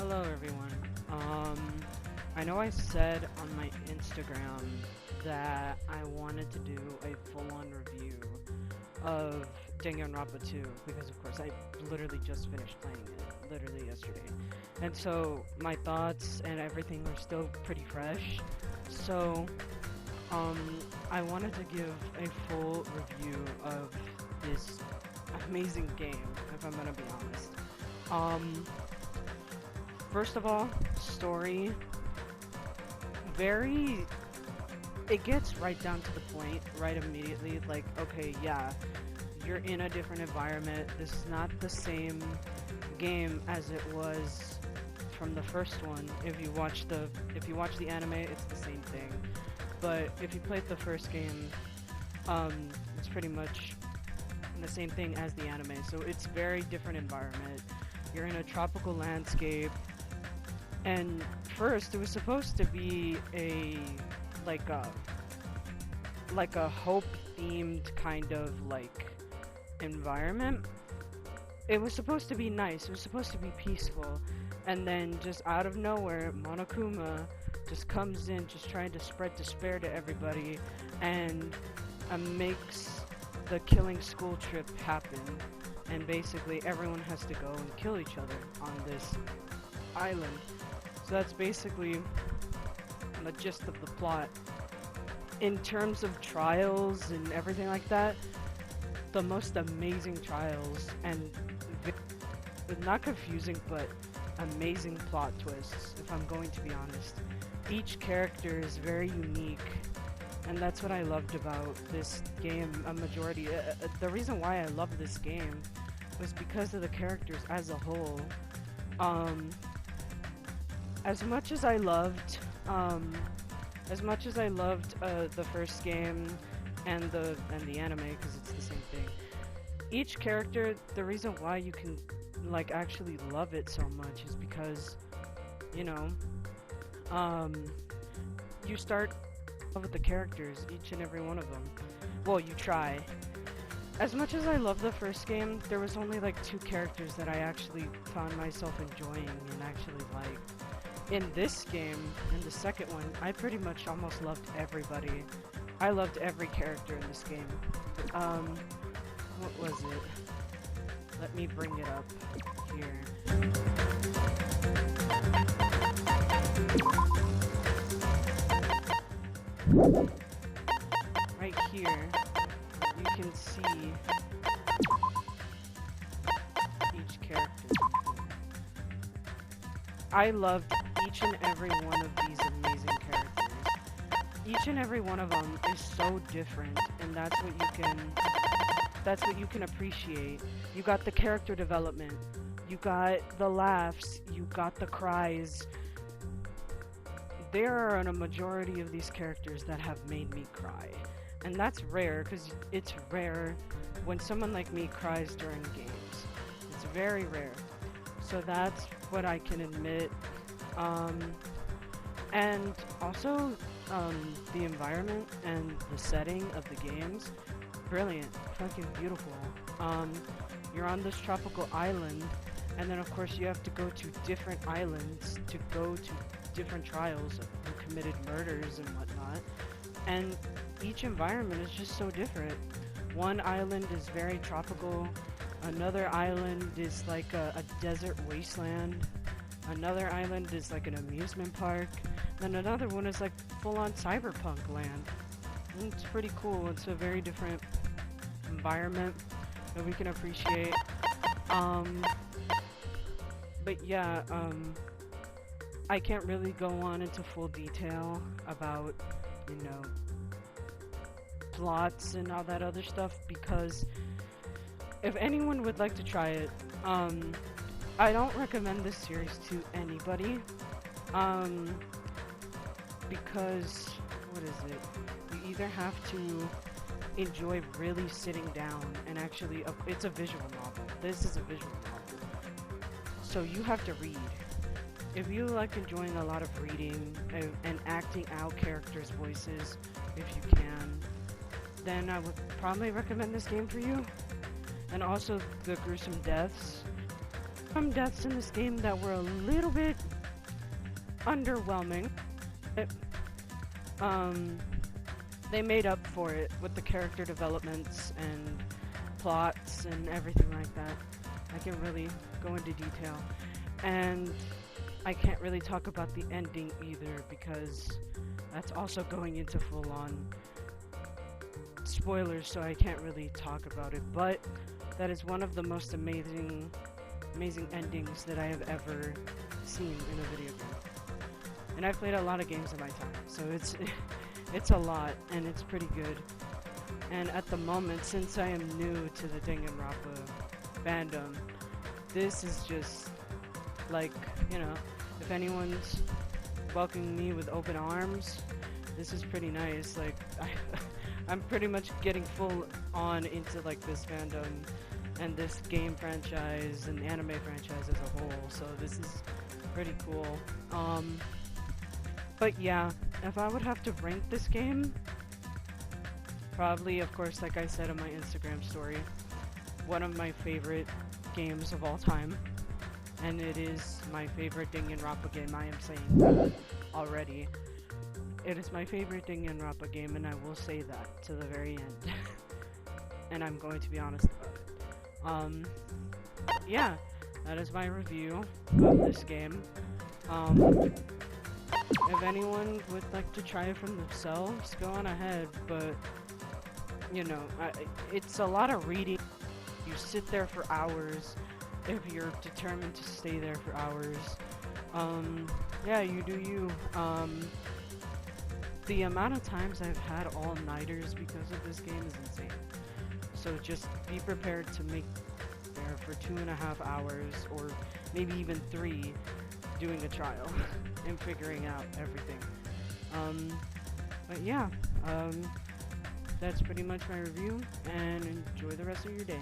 Hello everyone. I know I said on my Instagram that I wanted to do a full-on review of Danganronpa 2 because of course I literally just finished playing it literally yesterday. And so my thoughts and everything are still pretty fresh. So um I wanted to give a full review of this amazing game, if I'm gonna be honest. Um First of all, story, very, it gets right down to the point, right immediately, like, okay, yeah, you're in a different environment, this is not the same game as it was from the first one. If you watch the anime, it's the same thing, but if you played the first game, it's pretty much the same thing as the anime, so it's very different environment. You're in a tropical landscape. And first, it was supposed to be like a like a hope themed kind of like environment. It was supposed to be nice. It was supposed to be peaceful. And then just out of nowhere, Monokuma just comes in, just trying to spread despair to everybody, and makes the killing school trip happen. And basically, everyone has to go and kill each other on this island. So that's basically the gist of the plot. In terms of trials and everything like that, the most amazing trials and not confusing but amazing plot twists, if I'm going to be honest. Each character is very unique, and that's what I loved about this game. The reason why I love this game was because of the characters as a whole. As much as I loved the first game and the anime, because it's the same thing. Each character, the reason why you can like actually love it so much is because, you know, you start with the characters, each and every one of them. Well, you try. As much as I love the first game, there was only like 2 characters that I actually found myself enjoying and actually liked. In this game, in the second one, I pretty much almost loved everybody. I loved every character in this game. What was it? Let me bring it up here. Right here, you can see each character. I loved each and every one of these amazing characters. Each and every one of them is so different, and that's what you can appreciate. You got the character development, you got the laughs, you got the cries. There are a majority of these characters that have made me cry, and that's rare, because it's rare when someone like me cries during games. It's very rare. So that's what I can admit. And also, the environment and the setting of the games, brilliant, fucking beautiful. You're on this tropical island, and then of course you have to go to different islands to go to different trials of who committed murders and whatnot. And each environment is just so different. One island is very tropical, another island is like a desert wasteland, another island is like an amusement park, and another one is like full-on cyberpunk land. And it's pretty cool. It's a very different environment that we can appreciate. But yeah, I can't really go on into full detail about, you know, plots and all that other stuff, because if anyone would like to try it, I don't recommend this series to anybody, because, what is it? You either have to enjoy really sitting down and actually, it's a visual novel. This is a visual novel. So you have to read. If you like enjoying a lot of reading and acting out characters' voices, if you can, then I would probably recommend this game for you. And also the gruesome deaths. some deaths in this game that were a little bit underwhelming. It, they made up for it with the character developments and plots and everything like that. I can really go into detail. And I can't really talk about the ending either because that's also going into full-on spoilers, so I can't really talk about it. But that is one of the most amazing endings that I have ever seen in a video game. And I've played a lot of games in my time, so it's a lot, and it's pretty good. And at the moment, since I am new to the Danganronpa fandom, this is just, like, you know, if anyone's welcoming me with open arms, this is pretty nice. Like, I'm pretty much getting full on into, like, this fandom and this game franchise and anime franchise as a whole, so this is pretty cool. But yeah, if I would have to rank this game, probably, of course, like I said on my Instagram story, one of my favorite games of all time, and it is my favorite Danganronpa game. I am saying that already. It is my favorite Danganronpa game, and I will say that to the very end. And I'm going to be honest about it. Yeah, that is my review of this game. If anyone would like to try it for themselves, go on ahead, but, you know, it's a lot of reading. You sit there for hours if you're determined to stay there for hours. Yeah, you do you. The amount of times I've had all-nighters because of this game is insane. So just be prepared to make there for 2.5 hours, or maybe even 3, doing a trial and figuring out everything. But yeah, that's pretty much my review, and enjoy the rest of your day.